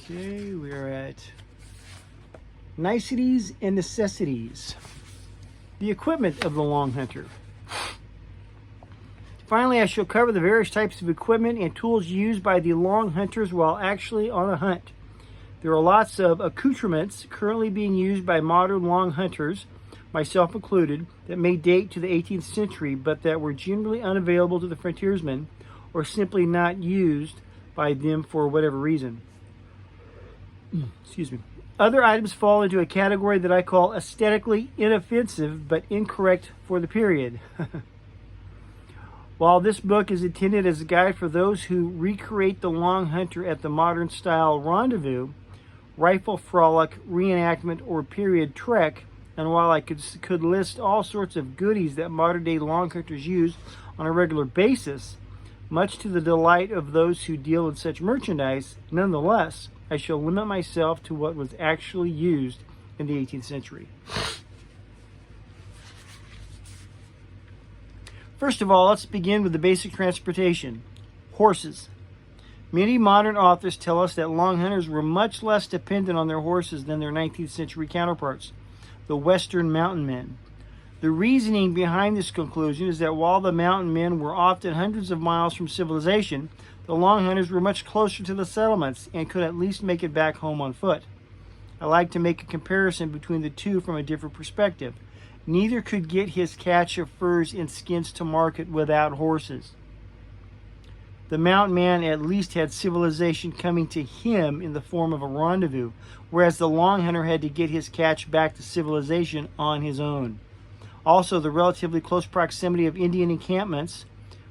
Okay, we're at niceties and necessities. The equipment of the Longhunter. Finally, I shall cover the various types of equipment and tools used by the Longhunters while actually on a hunt. There are lots of accoutrements currently being used by modern Longhunters, myself included, that may date to the 18th century, but that were generally unavailable to the frontiersmen or simply not used by them for whatever reason. Excuse me. Other items fall into a category that I call aesthetically inoffensive but incorrect for the period. While this book is intended as a guide for those who recreate the Longhunter at the modern style rendezvous, rifle frolic, reenactment, or period trek, and while I could list all sorts of goodies that modern day Longhunters use on a regular basis, much to the delight of those who deal in such merchandise, nonetheless, I shall limit myself to what was actually used in the 18th century. First of all, let's begin with the basic transportation. Horses. Many modern authors tell us that Longhunters were much less dependent on their horses than their 19th century counterparts, the Western mountain men. The reasoning behind this conclusion is that while the mountain men were often hundreds of miles from civilization, the Longhunters were much closer to the settlements and could at least make it back home on foot. I like to make a comparison between the two from a different perspective. Neither could get his catch of furs and skins to market without horses. The mountain man at least had civilization coming to him in the form of a rendezvous, whereas the Longhunter had to get his catch back to civilization on his own. Also, the relatively close proximity of Indian encampments,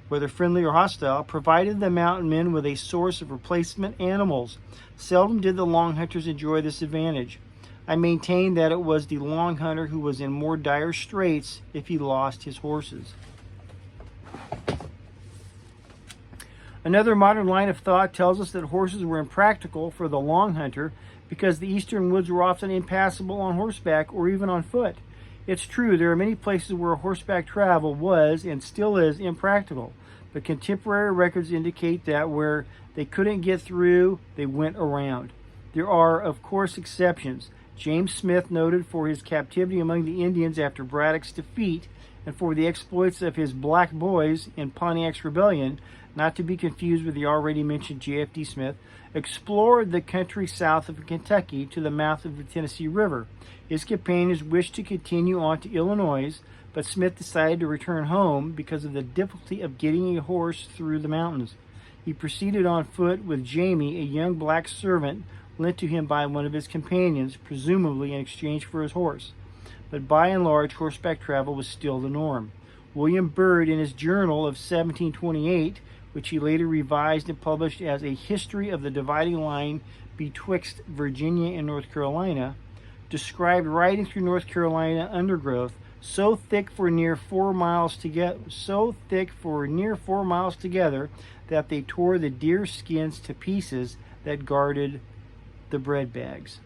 whether friendly or hostile, provided the mountain men with a source of replacement animals. Seldom did the Longhunters enjoy this advantage. I maintain that it was the Longhunter who was in more dire straits if he lost his horses. Another modern line of thought tells us that horses were impractical for the Longhunter because the eastern woods were often impassable on horseback or even on foot. It's true, there are many places where horseback travel was and still is impractical, but contemporary records indicate that where they couldn't get through, they went around. There are, of course, exceptions. James Smith, noted for his captivity among the Indians after Braddock's defeat and for the exploits of his black boys in Pontiac's rebellion, not to be confused with the already mentioned J.F.D. Smith, explored the country south of Kentucky to the mouth of the Tennessee River. His companions wished to continue on to Illinois, but Smith decided to return home because of the difficulty of getting a horse through the mountains. He proceeded on foot with Jamie, a young black servant lent to him by one of his companions, presumably in exchange for his horse. But by and large, horseback travel was still the norm. William Byrd, in his journal of 1728, which he later revised and published as a history of the dividing line betwixt Virginia and North Carolina, described riding through North Carolina undergrowth so thick for near 4 miles together, that they tore the deer skins to pieces that guarded the bread bags.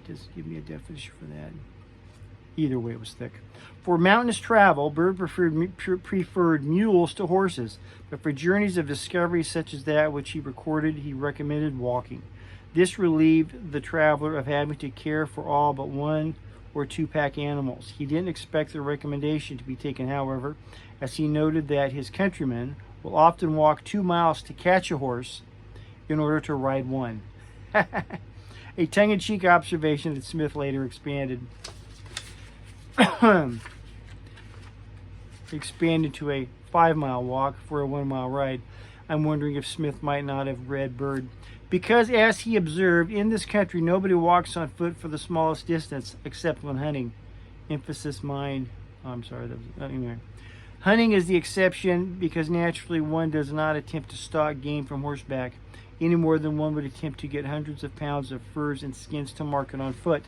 Just give me a definition for that. Either way, it was thick. For mountainous travel, Byrd preferred mules to horses, but for journeys of discovery such as that which he recorded, he recommended walking. This relieved the traveler of having to care for all but 1 or 2 pack animals. He didn't expect the recommendation to be taken, however, as he noted that his countrymen will often walk 2 miles to catch a horse in order to ride one. A tongue-in-cheek observation that Smith later expanded to a 5-mile walk for a 1-mile ride. I'm wondering if Smith might not have read Byrd. Because, as he observed, in this country nobody walks on foot for the smallest distance except when hunting. Emphasis mind. Oh, I'm sorry. Anyway. Hunting is the exception because naturally one does not attempt to stalk game from horseback any more than one would attempt to get hundreds of pounds of furs and skins to market on foot.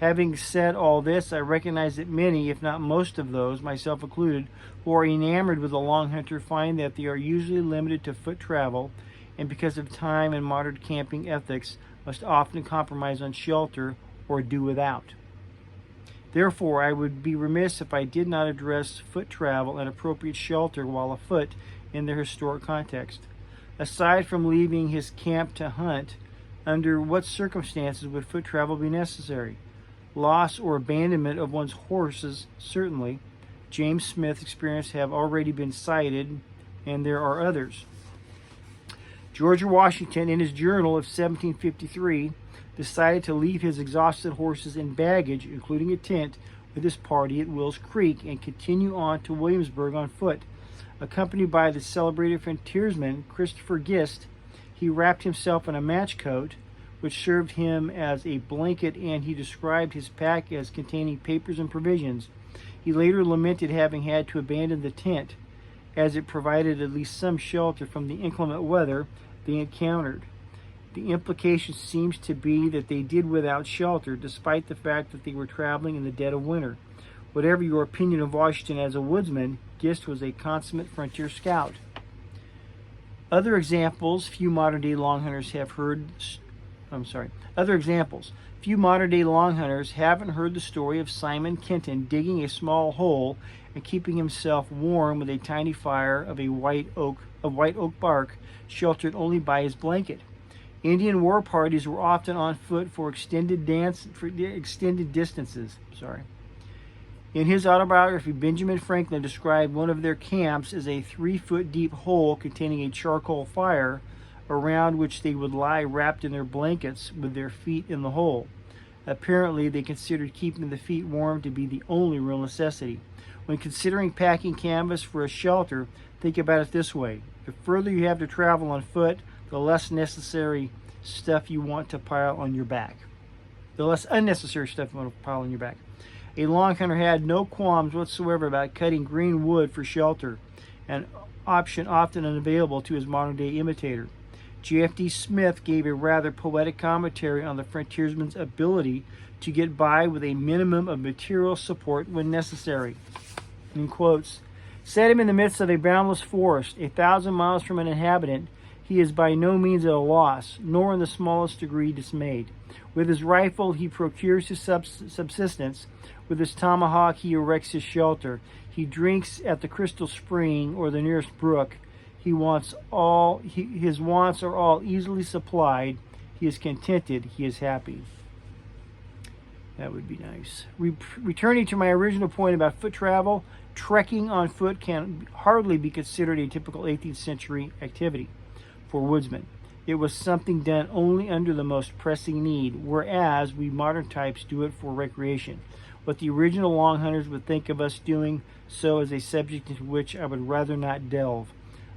Having said all this, I recognize that many, if not most of those, myself included, who are enamored with the Longhunter find that they are usually limited to foot travel, and because of time and modern camping ethics, must often compromise on shelter or do without. Therefore, I would be remiss if I did not address foot travel and appropriate shelter while afoot in their historic context. Aside from leaving his camp to hunt, under what circumstances would foot travel be necessary? Loss or abandonment of one's horses, certainly. James Smith's experience have already been cited, and there are others. George Washington, in his journal of 1753, decided to leave his exhausted horses and baggage, including a tent, with his party at Wills Creek and continue on to Williamsburg on foot. Accompanied by the celebrated frontiersman Christopher Gist, he wrapped himself in a match coat, which served him as a blanket, and he described his pack as containing papers and provisions. He later lamented having had to abandon the tent, as it provided at least some shelter from the inclement weather they encountered. The implication seems to be that they did without shelter, despite the fact that they were traveling in the dead of winter. Whatever your opinion of Washington as a woodsman, Gist was a consummate frontier scout. Other examples few modern-day longhunters haven't heard the story of Simon Kenton digging a small hole and keeping himself warm with a tiny fire of white oak bark, sheltered only by his blanket. Indian war parties were often on foot for extended distances. In his autobiography, Benjamin Franklin described one of their camps as a 3-foot deep hole containing a charcoal fire, around which they would lie wrapped in their blankets with their feet in the hole. Apparently, they considered keeping the feet warm to be the only real necessity. When considering packing canvas for a shelter, think about it this way. The further you have to travel on foot, the less necessary stuff you want to pile on your back. The less unnecessary stuff you want to pile on your back. A longhunter had no qualms whatsoever about cutting green wood for shelter, an option often unavailable to his modern-day imitator. J.F.D. Smith gave a rather poetic commentary on the frontiersman's ability to get by with a minimum of material support when necessary. In quotes, "Set him in the midst of a boundless forest, 1,000 miles from an inhabitant, he is by no means at a loss, nor in the smallest degree dismayed. With his rifle he procures his subsistence. With his tomahawk he erects his shelter. He drinks at the crystal spring or the nearest brook. His wants are all easily supplied. He is contented. He is happy." That would be nice. Returning to my original point about foot travel, trekking on foot can hardly be considered a typical 18th century activity for woodsmen. It was something done only under the most pressing need, whereas we modern types do it for recreation. What the original long hunters would think of us doing so is a subject into which I would rather not delve.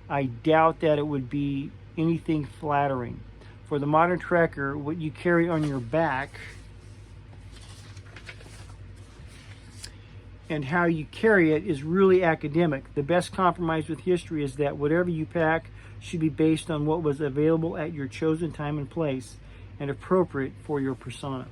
I doubt that it would be anything flattering. For the modern trekker, what you carry on your back and how you carry it is really academic. The best compromise with history is that whatever you pack should be based on what was available at your chosen time and place and appropriate for your persona.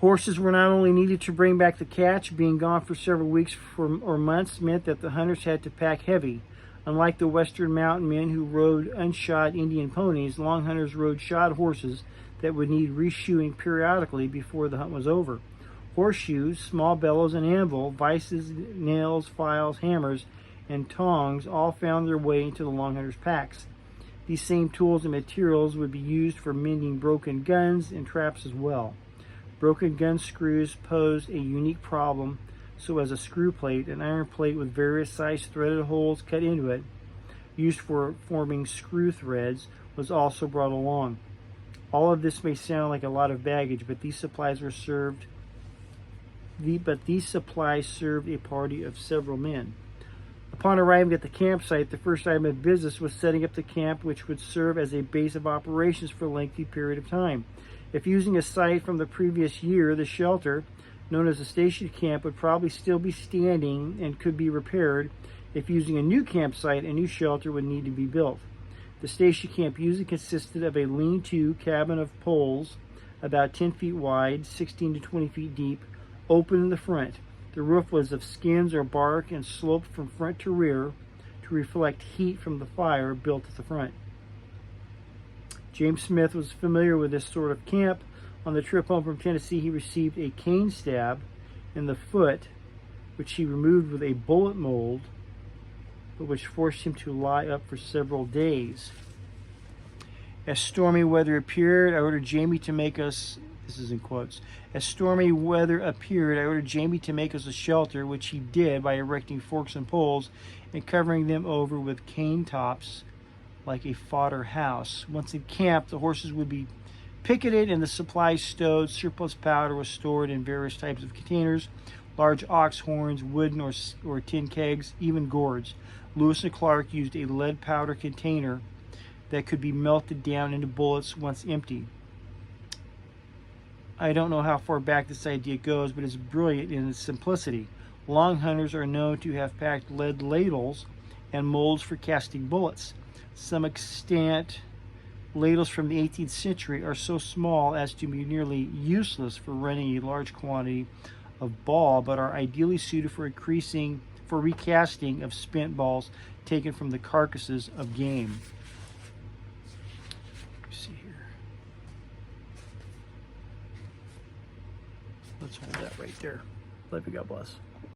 Horses were not only needed to bring back the catch. Being gone for several weeks or months meant that the hunters had to pack heavy. Unlike the western mountain men who rode unshod Indian ponies, long hunters rode shod horses that would need reshoeing periodically before the hunt was over. Horseshoes, small bellows and anvil, vices, nails, files, hammers, and tongs all found their way into the long hunters' packs. These same tools and materials would be used for mending broken guns and traps as well. Broken gun screws posed a unique problem, so as a screw plate, an iron plate with various sized threaded holes cut into it, used for forming screw threads, was also brought along. All of this may sound like a lot of baggage, but these supplies served a party of several men. Upon arriving at the campsite, the first item of business was setting up the camp, which would serve as a base of operations for a lengthy period of time. If using a site from the previous year, the shelter, known as the station camp, would probably still be standing and could be repaired. If using a new campsite, a new shelter would need to be built. The station camp usually consisted of a lean-to cabin of poles about 10 feet wide, 16 to 20 feet deep, open in the front. The roof was of skins or bark and sloped from front to rear to reflect heat from the fire built at the front. James Smith was familiar with this sort of camp. On the trip home from Tennessee, he received a cane stab in the foot, which he removed with a bullet mold, but which forced him to lie up for several days. As stormy weather appeared, I ordered Jamie to make us, this is in quotes, as stormy weather appeared, I ordered Jamie to make us a shelter, which he did by erecting forks and poles and covering them over with cane tops like a fodder house. Once in camp, the horses would be picketed and the supplies stowed. Surplus powder was stored in various types of containers, large ox horns, wooden or tin kegs, even gourds. Lewis and Clark used a lead powder container that could be melted down into bullets once empty. I don't know how far back this idea goes, but it's brilliant in its simplicity. Longhunters are known to have packed lead ladles and molds for casting bullets. Some extant ladles from the 18th century are so small as to be nearly useless for running a large quantity of ball, but are ideally suited for recasting of spent balls taken from the carcasses of game. Let's see here. Let's hold that right there. Love you, God bless.